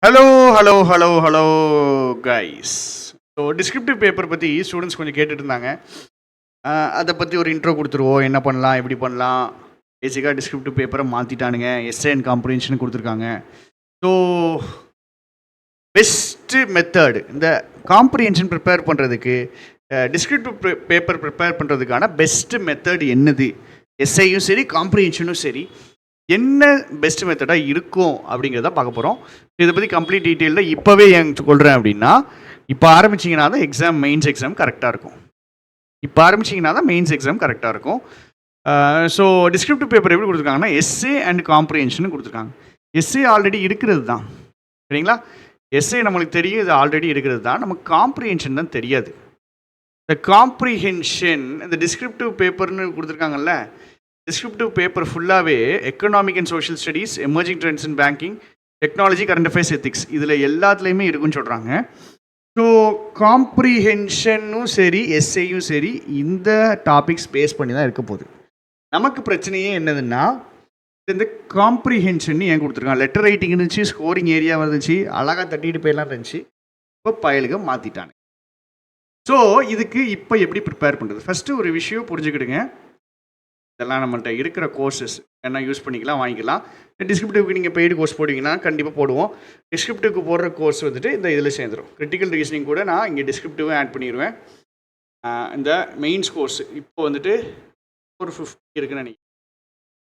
Hello hello hello hello guys. So descriptive paper பற்றி students கொஞ்சம் கேட்டுட்டு இருந்தாங்க. அதை பற்றி ஒரு இன்ட்ரோ கொடுத்துருவோம். என்ன பண்ணலாம், எப்படி பண்ணலாம். பேசிக்காக டிஸ்கிரிப்டிவ் பேப்பரை மாற்றிட்டானுங்க. எஸ்ஏ அண்ட் காம்ப்ரிஹென்ஷன் கொடுத்துருக்காங்க. ஸோ பெஸ்ட்டு மெத்தட் இந்த காம்ப்ரிஹென்ஷன் ப்ரிப்பேர் பண்ணுறதுக்கு, டிஸ்கிரிப்டிவ் பேப்பர் ப்ரிப்பேர் பண்ணுறதுக்கான பெஸ்ட்டு மெத்தட் என்னது, எஸ்ஏயும் சரி காம்ப்ரிஹென்ஷனும் சரி, என்ன பெஸ்ட் மெத்தடாக இருக்கும் அப்படிங்கிறத பார்க்க போகிறோம். இதை பற்றி கம்ப்ளீட் டீட்டெயிலில் இப்போவே ஏன் சொல்கிறேன் அப்படின்னா, இப்போ ஆரம்பிச்சிங்கன்னா தான் எக்ஸாம் மெயின்ஸ் எக்ஸாம் கரெக்டாக இருக்கும். இப்போ ஆரம்பிச்சிங்கன்னா தான் மெயின்ஸ் எக்ஸாம் கரெக்டாக இருக்கும். ஸோ டிஸ்கிரிப்டிவ் பேப்பர் எப்படி கொடுத்துருக்காங்கன்னா, எஸ்ஏ அண்ட் காம்ப்ரிஹென்ஷன் கொடுத்துருக்காங்க. எஸ்ஏ ஆல்ரெடி இருக்கிறது தான், சரிங்களா. எஸ்ஏ நம்மளுக்கு தெரியும், இது ஆல்ரெடி இருக்கிறது தான். நமக்கு காம்ப்ரிஹென்ஷன் தான் தெரியாது. இந்த காம்ப்ரிஹென்ஷன் இந்த டிஸ்கிரிப்டிவ் பேப்பர்னு கொடுத்துருக்காங்கல்ல, டிஸ்கிரிப்டிவ் பேப்பர் ஃபுல்லாகவே economic and social studies, emerging trends in banking, technology, current affairs, ethics, இதில் எல்லாத்துலேயுமே இருக்குன்னு சொல்கிறாங்க. ஸோ காம்ப்ரிஹென்ஷனும் சரி எஸ்ஏயும் சரி இந்த டாபிக்ஸ் பேஸ் பண்ணி தான் இருக்க போகுது. நமக்கு பிரச்சனையே என்னதுன்னா, இந்த காம்ப்ரிஹென்ஷன் ஏன் கொடுத்துருக்காங்க, லெட்டர் ரைட்டிங் இருந்துச்சு, ஸ்கோரிங் ஏரியா இருந்துச்சு, அழகாக தட்டிட்டு போயெல்லாம் இருந்துச்சு. இப்போ பயலுக்கு மாற்றிட்டாங்க. ஸோ இதுக்கு இப்போ எப்படி ப்ரிப்பேர் பண்ணுறது, ஃபஸ்ட்டு ஒரு விஷயம் புரிஞ்சுக்கிடுங்க. இதெல்லாம் நம்மள்கிட்ட இருக்கிற கோர்சஸ் என்ன யூஸ் பண்ணிக்கலாம், வாங்கிக்கலாம். டிஸ்கிரிப்டிவ்க்கு நீங்கள் பெய்டு கோர்ஸ் போட்டிங்கன்னா கண்டிப்பாக போடுவோம். டிஸ்கிரிப்டிவ்க்கு போடுற கோர்ஸ் வந்துட்டு இந்த இதில் சேர்ந்துடும். கிரிட்டிக்கல் ரீசனிங் கூட நான் இங்கே டிஸ்கிரிப்டிவும் ஆட் பண்ணிடுவேன். இந்த மெயின்ஸ் கோர்ஸ் இப்போ வந்துட்டு 450 இருக்குன்னு நினைக்கிறேன்.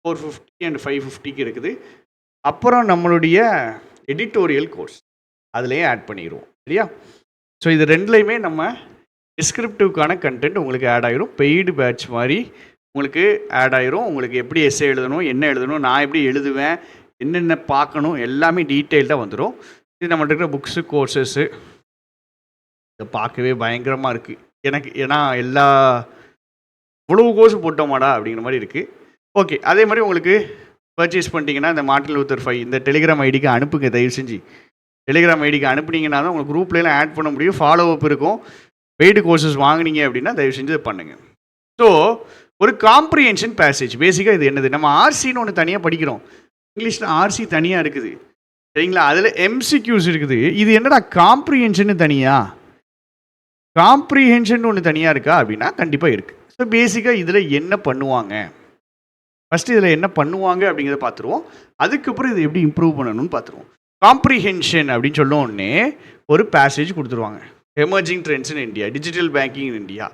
450 அண்ட் 550க்கு இருக்குது. அப்புறம் நம்மளுடைய எடிட்டோரியல் கோர்ஸ் அதுலேயே ஆட் பண்ணிடுவோம், சரியா. ஸோ இது ரெண்டுலேயுமே நம்ம டிஸ்கிரிப்டிவ்க்கான கண்டென்ட் உங்களுக்கு ஆட் ஆகிரும். பெய்டு பேட்ச் மாதிரி உங்களுக்கு ஆட் ஆயிரும். உங்களுக்கு எப்படி எஸ்ஏ எழுதணும், என்ன எழுதணும், நான் எப்படி எழுதுவேன், என்னென்ன பார்க்கணும், எல்லாமே டீட்டெயில்டாக வந்துடும். இது நம்மள்ட்ட இருக்கிற புக்ஸு, கோர்சஸ்ஸு இதை பார்க்கவே பயங்கரமாக இருக்குது எனக்கு. ஏன்னா இவ்வளவு கோர்ஸ் போட்டோமாடா அப்படிங்கிற மாதிரி இருக்குது. ஓகே, அதே மாதிரி உங்களுக்கு பர்ச்சேஸ் பண்ணிட்டீங்கன்னா இந்த மார்ட்டின் லூத்தர் 5 இந்த டெலிகிராம் ஐடிக்கு அனுப்புங்க. தயவு செஞ்சு டெலிகிராம் ஐடிக்கு அனுப்புனீங்கன்னா தான் உங்களுக்கு குரூப்லாம் ஆட் பண்ண முடியும், ஃபாலோ அப் இருக்கும். பெய்டு கோர்சஸ் வாங்கினீங்க அப்படின்னா தயவு செஞ்சு இதை பண்ணுங்கள். ஸோ ஒரு காம்ப்ரிஹென்ஷன் பேசேஜ் பேசிக்காக இது என்னது, நம்ம ஆர்சின்னு ஒன்று தனியாக படிக்கிறோம். இங்கிலீஷில் ஆர்சி தனியாக இருக்குது, சரிங்களா. அதில் எம்சிக்யூஸ் இருக்குது. இது என்னடா காம்ப்ரிஹென்ஷன் தனியாக, காம்ப்ரிஹென்ஷன் ஒன்று தனியாக இருக்கா அப்படின்னா கண்டிப்பாக இருக்குது. ஸோ பேசிக்காக இதில் என்ன பண்ணுவாங்க, ஃபஸ்ட்டு இதில் என்ன பண்ணுவாங்க அப்படிங்கிறத பார்த்துருவோம். அதுக்கப்புறம் இதை எப்படி இம்ப்ரூவ் பண்ணணும்னு பார்த்துருவோம். காம்ப்ரிஹென்ஷன் அப்படின்னு சொல்ல உடனே ஒரு பேசேஜ் கொடுத்துருவாங்க. Emerging trends in India, digital banking in India,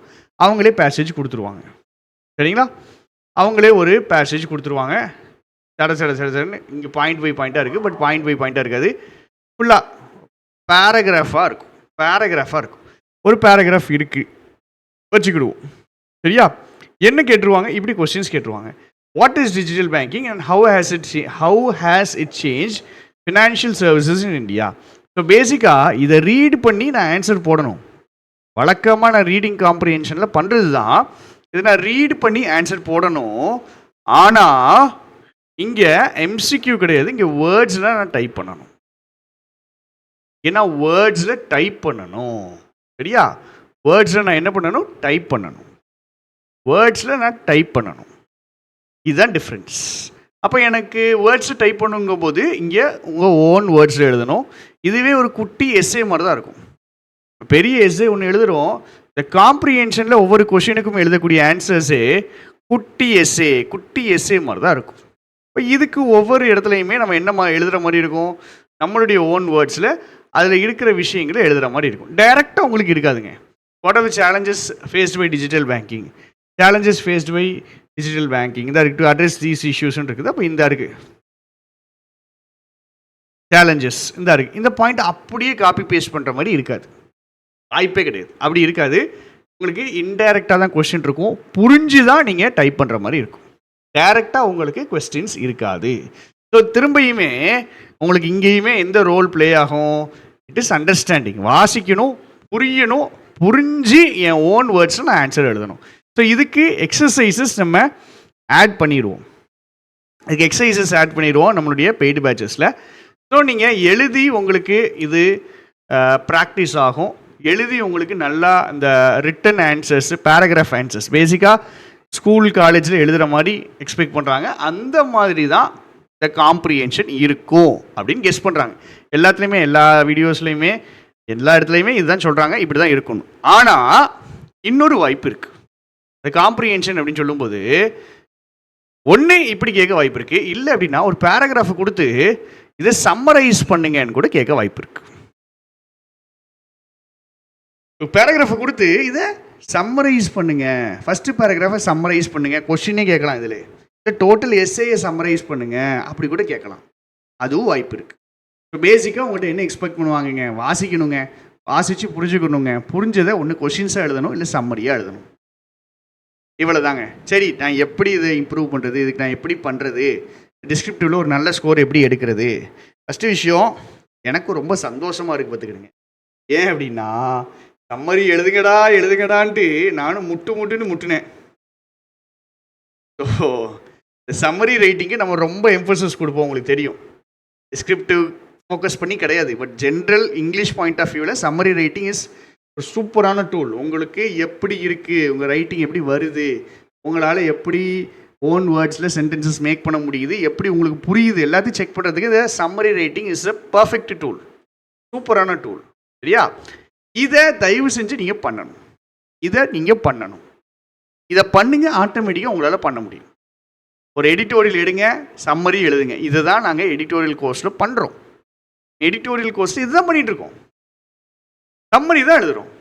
அவங்களே பேசேஜ் கொடுத்துருவாங்க, சரிங்களா. அவங்களே ஒரு பேசேஜ் கொடுத்துருவாங்க. சடன்னு இங்கே பாயிண்ட் பை பாயிண்ட்டாக இருக்குது, பட் பாயிண்ட் பை பாயிண்ட்டாக இருக்காது, ஃபுல்லாக பேராகிராஃபாக இருக்கும். ஒரு பேராகிராஃப் இருக்குது வச்சுக்கிடுவோம், சரியா. என்ன கேட்டுருவாங்க, இப்படி கொஸ்டின்ஸ் கேட்டுருவாங்க. What is digital banking and how has it change financial services in India. So பேசிக்காக இதை ரீட் பண்ணி நான் ஆன்சர் போடணும். வழக்கமாக நான் ரீடிங் காம்ப்ரிஹென்ஷனில் பண்ணுறது தான், இதை நான் ரீட் பண்ணி ஆன்சர் போடணும். ஆனால் இங்கே எம்சிக்யூ கிடையாது, இங்கே வேர்ட்ஸில் நான் டைப் பண்ணணும். ஏன்னா வேர்ட்ஸில் டைப் பண்ணணும், சரியா. வேர்ட்ஸில் நான் என்ன பண்ணணும், டைப் பண்ணணும். இதுதான் டிஃப்ரென்ஸ். அப்போ எனக்கு வேர்ட்ஸில் டைப் பண்ணுங்கும் போது இங்கே உங்கள் ஓன் வேர்ட்ஸில் எழுதணும். இதுவே ஒரு குட்டி எஸ்ஏ மாதிரி தான் இருக்கும். பெரிய எஸ்ஏ ஒன்று எழுதுகிறோம், இந்த காம்ப்ரிஹென்ஷனில் ஒவ்வொரு கொஷினுக்கும் எழுதக்கூடிய ஆன்சர்ஸே குட்டி எஸ்ஏ மாதிரி தான் இருக்கும். இப்போ இதுக்கு ஒவ்வொரு இடத்துலையுமே நம்ம என்ன எழுதுகிற மாதிரி இருக்கும், நம்மளுடைய ஓன் வேர்ட்ஸில் அதில் இருக்கிற விஷயங்களை எழுதுகிற மாதிரி இருக்கும். டைரெக்டாக உங்களுக்கு இருக்காதுங்க. What are the challenges faced by digital banking, இந்த இருக்குது. டு அட்ரஸ் தீஸ் இஷ்யூஸ்ன்னு இருக்குது. அப்போ இந்த இருக்குது சேலஞ்சஸ், இந்த இருக்குது. இந்த பாயிண்ட் அப்படியே காப்பி பேஸ்ட் பண்ணுற மாதிரி இருக்காது, வாய்ப்பே கிடையாது. அப்படி இருக்காது. உங்களுக்கு இன்டைரக்டாக தான் கொஸ்டின் இருக்கும், புரிஞ்சு தான் நீங்கள் டைப் பண்ணுற மாதிரி இருக்கும். டைரெக்டாக உங்களுக்கு கொஸ்டின்ஸ் இருக்காது. ஸோ திரும்பியுமே உங்களுக்கு இங்கேயுமே எந்த ரோல் ப்ளே ஆகும், இட் இஸ் அண்டர்ஸ்டாண்டிங். வாசிக்கணும், புரியணும், புரிஞ்சு என் ஓன் வேர்ட்ஸில் நான் ஆன்சர் எழுதணும். ஸோ இதுக்கு எக்ஸசைசஸ் நம்ம ஆட் பண்ணிடுவோம். நம்மளுடைய பெய்டு பேட்சஸில். ஸோ நீங்கள் எழுதி உங்களுக்கு இது ப்ராக்டிஸ் ஆகும். எழுதி உங்களுக்கு நல்லா இந்த ரிட்டன் ஆன்சர்ஸ், பேராகிராஃப் ஆன்சர்ஸ் பேசிக்காக ஸ்கூல் காலேஜில் எழுதுகிற மாதிரி எக்ஸ்பெக்ட் பண்ணுறாங்க. அந்த மாதிரி தான் இந்த காம்ப்ரிஹென்ஷன் இருக்கும் அப்படின்னு கெஸ் பண்ணுறாங்க. எல்லாத்துலேயுமே, எல்லா வீடியோஸ்லையுமே, எல்லா இடத்துலையுமே இதுதான் சொல்கிறாங்க, இப்படி தான் இருக்கணும். ஆனால் இன்னொரு வாய்ப்பு இருக்குது. இந்த காம்ப்ரிஹென்ஷன் அப்படின்னு சொல்லும்போது ஒன்று இப்படி கேட்க வாய்ப்பு இருக்குது, இல்லை அப்படின்னா ஒரு பேராகிராஃபை கொடுத்து இதை சம்மரைஸ் பண்ணுங்கன்னு கூட கேட்க வாய்ப்பு இருக்குது. பேராகிராஃபை கொடுத்து இதை சம்மரைஸ் பண்ணுங்க, ஃபஸ்ட்டு பேராகிராஃபை சம்மரைஸ் பண்ணுங்க, கொஸ்டினே கேட்கலாம். இதில் இந்த டோட்டல் எஸ்ஏயை சம்மரைஸ் பண்ணுங்க அப்படி கூட கேட்கலாம். அதுவும் வாய்ப்பு இருக்குது. இப்போ பேசிக்காக உங்கள்கிட்ட என்ன எக்ஸ்பெக்ட் பண்ணுவாங்கங்க, வாசிக்கணுங்க, வாசித்து புரிஞ்சுக்கணுங்க, புரிஞ்சதை ஒன்று கொஷின்ஸாக எழுதணும், இல்லை சம்மரியாக எழுதணும். இவ்வளோ தாங்க. சரி, நான் எப்படி இதை இம்ப்ரூவ் பண்ணுறது, இதுக்கு நான் எப்படி பண்ணுறது, டிஸ்கிரிப்டிவில் ஒரு நல்ல ஸ்கோர் எப்படி எடுக்கிறது? ஃபஸ்ட்டு விஷயம், எனக்கு ரொம்ப சந்தோஷமாக இருக்குது பார்த்துக்கிடுங்க. ஏன் அப்படின்னா, சம்மரி எழுதுங்கடான்ட்டு நானும் முட்டுன்னு முட்டுனேன். ஸோ சம்மரி ரைட்டிங்கு நம்ம ரொம்ப எம்ஃபசிஸ் கொடுப்போம், உங்களுக்கு தெரியும். டிஸ்கிரிப்டிவ் ஃபோக்கஸ் பண்ணி கிடையாது, but general English point of வியூவில் சம்மரி ரைட்டிங் இஸ் ஒரு சூப்பரான டூல். உங்களுக்கு எப்படி இருக்குது, உங்கள் ரைட்டிங் எப்படி வருது, உங்களால் எப்படி ஓன் வேர்ட்ஸில் சென்டென்சஸ் மேக் பண்ண முடியுது, எப்படி உங்களுக்கு புரியுது, எல்லாத்தையும் செக் பண்ணுறதுக்கு இந்த summary writing is a perfect tool, சூப்பரான டூல். சரியா? இதை தயவு செஞ்சு நீங்கள் பண்ணணும். இதை பண்ணுங்க, ஆட்டோமேட்டிக்காக உங்களால் பண்ண முடியும். ஒரு எடிட்டோரியல் எடுங்க, சம்மரி எழுதுங்க. இதை தான் நாங்கள் எடிட்டோரியல் கோர்ஸில் பண்ணுறோம். எடிட்டோரியல் கோர்ஸில் இதுதான் பண்ணிகிட்ருக்கோம். சம்மரி தான் எழுதுகிறோம்.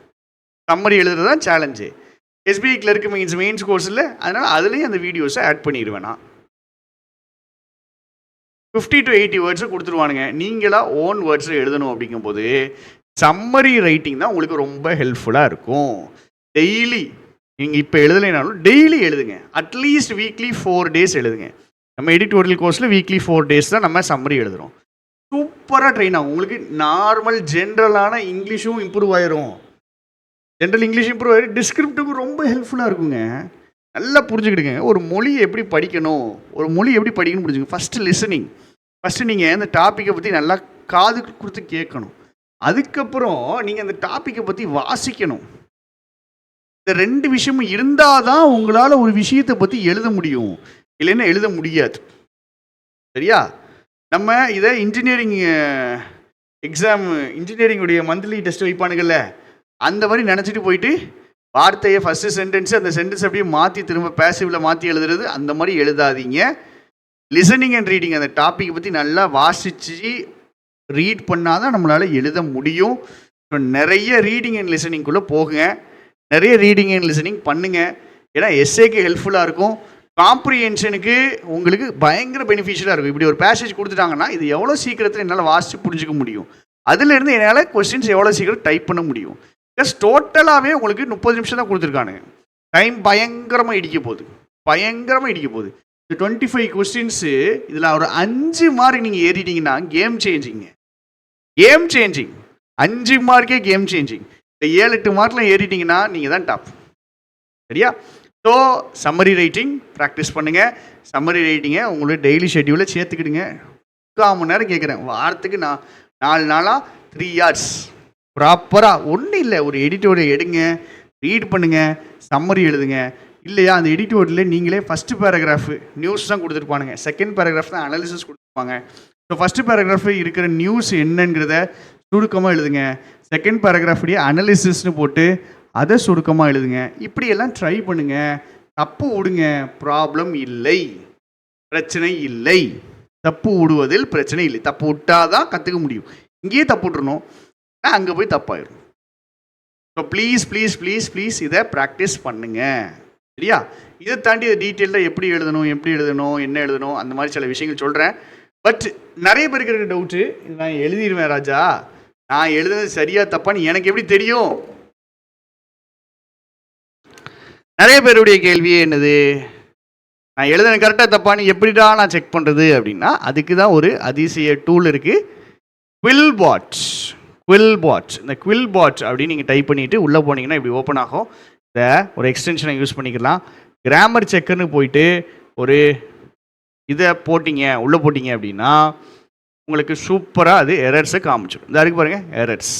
சம்மரி எழுதுறது தான் சேலஞ்சு. எஸ்பிஐ கிளர்க்கு மெயின்ஸ் கோர்ஸில், அதனால் அதுலேயும் அந்த வீடியோஸை ஆட் பண்ணிடுவேன். நான் 50 to 80 வேர்ட்ஸை கொடுத்துருவானுங்க. நீங்களாக ஓன் வேர்ட்ஸில் எழுதணும். அப்படிங்கும்போது சம்மரி ரைட்டிங் தான் உங்களுக்கு ரொம்ப ஹெல்ப்ஃபுல்லாக இருக்கும். டெய்லி நீங்கள் இப்போ எழுதலைனாலும் டெய்லி எழுதுங்க. அட்லீஸ்ட் வீக்லி 4 days எழுதுங்க. நம்ம எடிட்டோரியல் கோர்ஸில் வீக்லி 4 days தான் நம்ம சம்மரி எழுதுகிறோம். சூப்பராக ட்ரெயின் ஆகும். உங்களுக்கு நார்மல் ஜென்ரலான இங்கிலீஷும் இம்ப்ரூவ் ஆயிரும். ஜென்ரல் இங்கிலீஷ் இம்ப்ரூவ் ஆகிடும். டிஸ்கிரிப்டிவ்க்கு ரொம்ப ஹெல்ப்ஃபுல்லாக இருக்குங்க. நல்லா புரிஞ்சுக்கிடுங்க. ஒரு மொழியை எப்படி படிக்கணும், ஒரு மொழி எப்படி படிக்கணும்னு புரிஞ்சுங்க. First listening. ஃபஸ்ட்டு நீங்கள் இந்த டாப்பிக்கை பற்றி நல்லா காது கொடுத்து கேட்கணும். அதுக்கப்புறம் நீங்கள் அந்த டாப்பிக்கை பற்றி வாசிக்கணும். இந்த 2 விஷயமும் இருந்தால் தான் உங்களால் ஒரு விஷயத்தை பற்றி எழுத முடியும், இல்லைன்னா எழுத முடியாது. சரியா? நம்ம இதை இன்ஜினியரிங் எக்ஸாம், இன்ஜினியரிங்குடைய மந்த்லி டெஸ்ட் வைப்பானுங்கள்ல, அந்த மாதிரி நினச்சிட்டு போயிட்டு வார்த்தையை ஃபஸ்ட்டு சென்டென்ஸு, அந்த சென்டென்ஸ் அப்படியே மாற்றி திரும்ப பேசிவில் மாற்றி எழுதுறது, அந்த மாதிரி எழுதாதீங்க. லிசனிங் அண்ட் ரீடிங், அந்த டாப்பிக்கை பற்றி நல்லா வாசித்து ரீட் பண்ணால் தான் நம்மளால் எழுத முடியும். ஸோ நிறைய ரீடிங் அண்ட் லிசனிங்குள்ளே போகுங்க. நிறைய ரீடிங் அண்ட் லிசனிங் பண்ணுங்கள். ஏன்னா எஸ்ஏக்கு ஹெல்ப்ஃபுல்லாக இருக்கும். காம்ப்ரிஹென்ஷனுக்கு உங்களுக்கு பயங்கர பெனிஃபிஷியலாக இருக்கும். இப்படி ஒரு பேசேஜ் கொடுத்துட்டாங்கன்னா இது எவ்வளோ சீக்கிரத்தில் என்னால் வாசித்து புரிஞ்சிக்க முடியும், அதுலேருந்து என்னால் கொஸ்டின்ஸ் எவ்வளோ சீக்கிரம் டைப் பண்ண முடியும். ப்ளஸ் டோட்டலாகவே உங்களுக்கு 30 நிமிஷம் தான் கொடுத்துருக்கானுங்க. டைம் பயங்கரமாக இடிக்க போகுது. இந்த 25 கொஸ்டின்ஸு இதில் ஒரு 5 மார்க் நீங்கள் ஏறிட்டீங்கன்னா கேம் சேஞ்சிங். 5 மார்க்கே கேம் சேஞ்சிங். இந்த 7-8 மார்க்லாம் ஏறிட்டிங்கன்னா நீங்கள் தான் டாப். சரியா? ஸோ சம்மரி ரைட்டிங் ப்ராக்டிஸ் பண்ணுங்கள். சம்மரி ரைட்டிங்கை உங்களுடைய டெய்லி ஷெட்யூலில் சேர்த்துக்கிடுங்க. 3/4 மணி நேரம் கேட்குறேன். வாரத்துக்கு நான் 4 நாளாக 3 hours ப்ராப்பராக. ஒன்றும் இல்லை, ஒரு எடிட்டோரியல் எடுங்க, ரீட் பண்ணுங்கள், சம்மரி எழுதுங்க. இல்லையா, அந்த எடிட்டோரியலில் நீங்களே ஃபஸ்ட்டு பேராகிராஃபு நியூஸ் தான் கொடுத்துருப்பானுங்க, செகண்ட் பேராகிராஃப் தான் அனாலிசிஸ் கொடுத்துருப்பாங்க. ஸோ ஃபஸ்ட்டு பேராகிராஃபு இருக்கிற நியூஸ் என்னங்கிறத சுருக்கமாக எழுதுங்க. செகண்ட் பேராகிராஃபுடைய அனாலிசிஸ்னு போட்டு அதை சுருக்கமாக எழுதுங்க. இப்படியெல்லாம் ட்ரை பண்ணுங்கள். தப்பு விடுங்க, ப்ராப்ளம் இல்லை, பிரச்சனை இல்லை. தப்பு விடுவதில் பிரச்சனை இல்லை. தப்பு விட்டால் தான் கற்றுக்க முடியும். இங்கேயே தப்பு விட்டுறணும், அங்கே போய் தப்பாயிடும். ஸோ ப்ளீஸ் இதை ப்ராக்டிஸ் பண்ணுங்க. சரியா? இதை தாண்டி இதை டீட்டெயிலாக எப்படி எழுதணும், என்ன எழுதணும், அந்த மாதிரி சில விஷயங்கள் சொல்கிறேன். பட் நிறைய பேருக்கு இருக்கிற டவுட்டு, நான் எழுதிடுவேன் ராஜா, நான் எழுதுனது சரியா தப்பான்னு எனக்கு எப்படி தெரியும்? நிறைய பேருடைய கேள்வியே என்னது, நான் எழுதுன கரெக்டாக தப்பான்னு எப்படிடா நான் செக் பண்ணுறது அப்படின்னா, அதுக்கு தான் ஒரு அதிசய டூல் இருக்குது, குவில் பாட். இந்த குவில் பாட் அப்படின்னு நீங்கள் டைப் பண்ணிவிட்டு உள்ளே போனீங்கன்னா இப்படி ஓப்பன் ஆகும். இதை ஒரு எக்ஸ்டென்ஷனை யூஸ் பண்ணிக்கலாம். கிராமர் செக்குன்னு போயிட்டு ஒரு இதை உள்ளே போட்டிங்க அப்படின்னா உங்களுக்கு சூப்பராக அது எரர்ஸை காமிச்சிடும். இந்த அதுக்கு பாருங்கள், எரர்ஸ்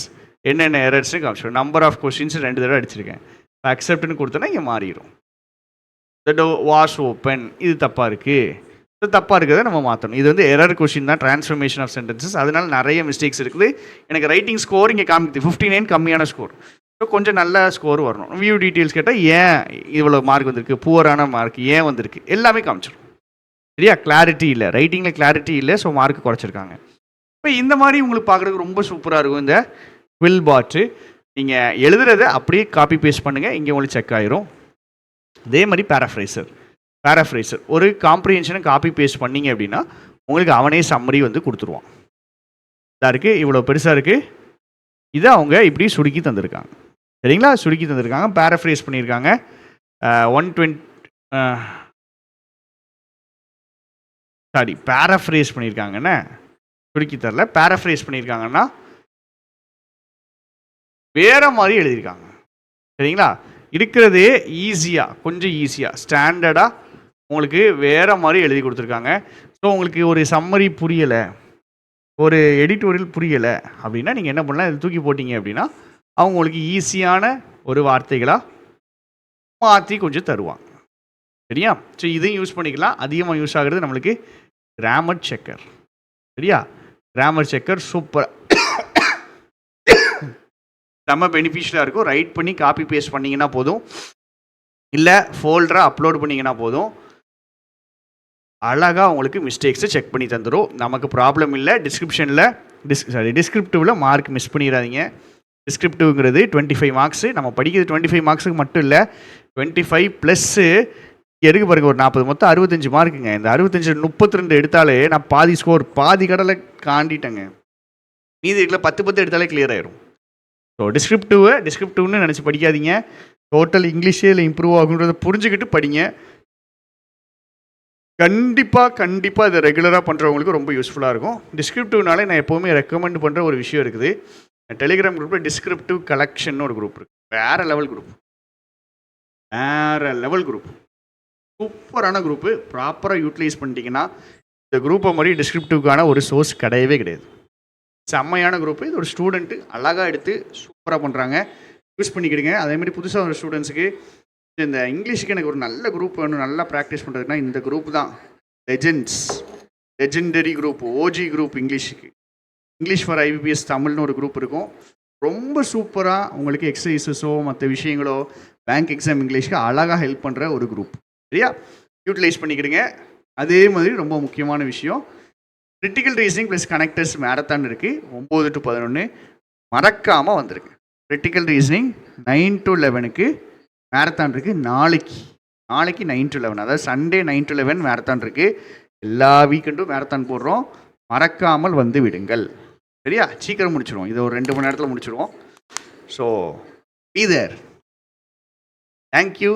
என்னென்ன எரர்ஸ்னு காமிச்சிடும். நம்பர் ஆஃப் கொஸ்டின்ஸ் 2 தடவை அடிச்சிருக்கேன். அக்செப்ட்னு கொடுத்தோன்னா இங்கே மாறிடும். த டோர் வாஸ் ஓப்பன், இது தப்பாக இருக்குது. இது தப்பாக இருக்கிறத நம்ம மாற்றணும். இது வந்து எரர் கொஷின் தான், ட்ரான்ஸ்ஃபர்மேஷன் ஆஃப் சென்டென்சஸ். அதனால நிறைய மிஸ்டேக்ஸ் இருக்குது. எனக்கு ரைட்டிங் ஸ்கோர் இங்கே காமிக்குது 59 கம்மியான ஸ்கோர். ஸோ கொஞ்சம் நல்ல ஸ்கோர் வரணும். வியூ டீட்டெயில்ஸ் கேட்டால் ஏன் இவ்வளோ மார்க் வந்திருக்கு, புவரான மார்க் ஏன் வந்திருக்கு எல்லாமே காமிச்சிடும். சரியா? கிளாரிட்டி இல்லை, ரைட்டிங்கில் கிளாரிட்டி இல்லை, ஸோ மார்க் குறைச்சிருக்காங்க. இப்போ இந்த மாதிரி உங்களுக்கு பார்க்குறதுக்கு ரொம்ப சூப்பராக இருக்கும் இந்த குவில் பாட்டு. நீங்கள் எழுதுறத அப்படியே காப்பி பேஸ்ட் பண்ணுங்கள், இங்கே உங்களுக்கு செக் ஆயிரும். அதே மாதிரி பேராஃப்ரைசர் ஒரு காம்ப்ரிஹென்ஷனை காப்பி பேஸ்ட் பண்ணிங்க அப்படின்னா உங்களுக்கு அவனே சம்மரி வந்து கொடுத்துருவான். இதாக இருக்குது, இவ்வளோ பெருசாக இருக்குது, இதை அவங்க இப்படி சுருக்கி தந்திருக்காங்க. சரிங்களா? சுருக்கி தந்திருக்காங்க, பேராஃப்ரைஸ் பண்ணியிருக்காங்க. 120 பேராஃப்ரைஸ் பண்ணியிருக்காங்கன்னு சுருக்கி தரல, பேராஃப்ரைஸ் பண்ணியிருக்காங்கன்னா வேற மாதிரி எழுதியிருக்காங்க. சரிங்களா? இருக்கிறதே ஈஸியாக, கொஞ்சம் ஈஸியாக ஸ்டாண்டர்டாக உங்களுக்கு வேறு மாதிரி எழுதி கொடுத்துருக்காங்க. ஸோ உங்களுக்கு ஒரு சம்மரி புரியலை, ஒரு எடிட்டோரியல் புரியலை அப்படின்னா நீங்கள் என்ன பண்ணலாம், இது தூக்கி போட்டிங்க அப்படின்னா அவங்க உங்களுக்கு ஈஸியான ஒரு வார்த்தைகளாக மாற்றி கொஞ்சம் தருவாங்க. சரியா? ஸோ இதையும் யூஸ் பண்ணிக்கலாம். அதிகமாக யூஸ் ஆகிறது நம்மளுக்கு கிராமர் செக்கர். சரியா? கிராமர் செக்கர் சூப்பர், செம்ம பெனிஃபிஷியலாக இருக்கும். ரைட் பண்ணி காப்பி பேஸ்ட் பண்ணிங்கன்னா போதும், இல்லை ஃபோல்டராக அப்லோட் பண்ணிங்கன்னா போதும், அழகாக உங்களுக்கு மிஸ்டேக்ஸை செக் பண்ணி தந்துடும். நமக்கு ப்ராப்ளம் இல்லை. டிஸ்கிரிப்டிவில் மார்க் மிஸ் பண்ணிடாதீங்க. டிஸ்கிரிப்டிவ்ங்கிறது 25 மார்க்ஸு. நம்ம படிக்கிறது 25 மார்க்ஸுக்கு மட்டும் இல்லை, 25 ப்ளஸ்ஸு எடுக்க பாருங்க, ஒரு 40, மொத்தம் 65 மார்க்குங்க. இந்த 65 32 எடுத்தாலே நான் பாதி ஸ்கோர், பாதி கடலை காண்டிட்டேங்க. மீதி இருக்கிற 10 எடுத்தாலே கிளியர் ஆயிரும். ஸோ டிஸ்கிரிப்டிவ்னு நினச்சி படிக்காதீங்க. டோட்டல் இங்கிலீஷே இல்லை இம்ப்ரூவ் ஆகுன்றதை புரிஞ்சுக்கிட்டு படிங்க. கண்டிப்பாக இதை ரெகுலராக பண்ணுறவங்களுக்கு ரொம்ப யூஸ்ஃபுல்லாக இருக்கும். டிஸ்கிரிப்டிவ்னாலே நான் எப்போவுமே ரெக்கமெண்ட் பண்ணுற ஒரு விஷயம் இருக்குது. டெலிகிராம் குரூப்பில் டிஸ்கிரிப்டிவ் கலெக்ஷன் ஒரு குரூப் இருக்குது. வேறு லெவல் குரூப், சூப்பரான குரூப்பு. ப்ராப்பராக யூட்டிலைஸ் பண்ணிட்டீங்கன்னா இந்த குரூப்பை மாதிரி டிஸ்கிரிப்டிவ்க்கான ஒரு சோர்ஸ் கிடையவே கிடையாது. செம்மையான குரூப்பு. இது ஒரு ஸ்டூடெண்ட்டு அழகாக எடுத்து சூப்பராக பண்ணுறாங்க, யூஸ் பண்ணிக்கிடுங்க. அதேமாதிரி புதுசாக ஒரு ஸ்டூடெண்ட்ஸுக்கு இந்த இங்கிலீஷுக்கு எனக்கு ஒரு நல்ல குரூப் வேணும், நல்லா ப்ராக்டிஸ் பண்ணுறதுனா இந்த குரூப் தான். Legendary group, OG group. English for IBPS தமிழ்னு ஒரு குரூப் இருக்கும். ரொம்ப சூப்பராக உங்களுக்கு எக்ஸசைஸஸோ மற்ற விஷயங்களோ பேங்க் எக்ஸாம் இங்கிலீஷ்க்கு அழகாக ஹெல்ப் பண்ணுற ஒரு குரூப். சரியா? யூட்டிலைஸ் பண்ணிக்கிடுங்க. அதே மாதிரி ரொம்ப முக்கியமான விஷயம், critical reasoning plus connectors marathon இருக்குது 9 to 11. மறக்காமல் வந்துருக்கு. கிரிட்டிக்கல் ரீசனிங் 9 to 11க்கு மேரத்தான் இருக்குது. நாளைக்கு 9 to 11, அதாவது சண்டே 9 to 11 மேரத்தான் இருக்குது. எல்லா வீக்கெண்டும் மேரத்தான் போடுறோம், மறக்காமல் வந்து விடுங்கள். சரியா? சீக்கிரம் முடிச்சிடுவோம், இதை ஒரு 2 மணி நேரத்தில் முடிச்சிடுவோம். So be there. தேங்க்யூ.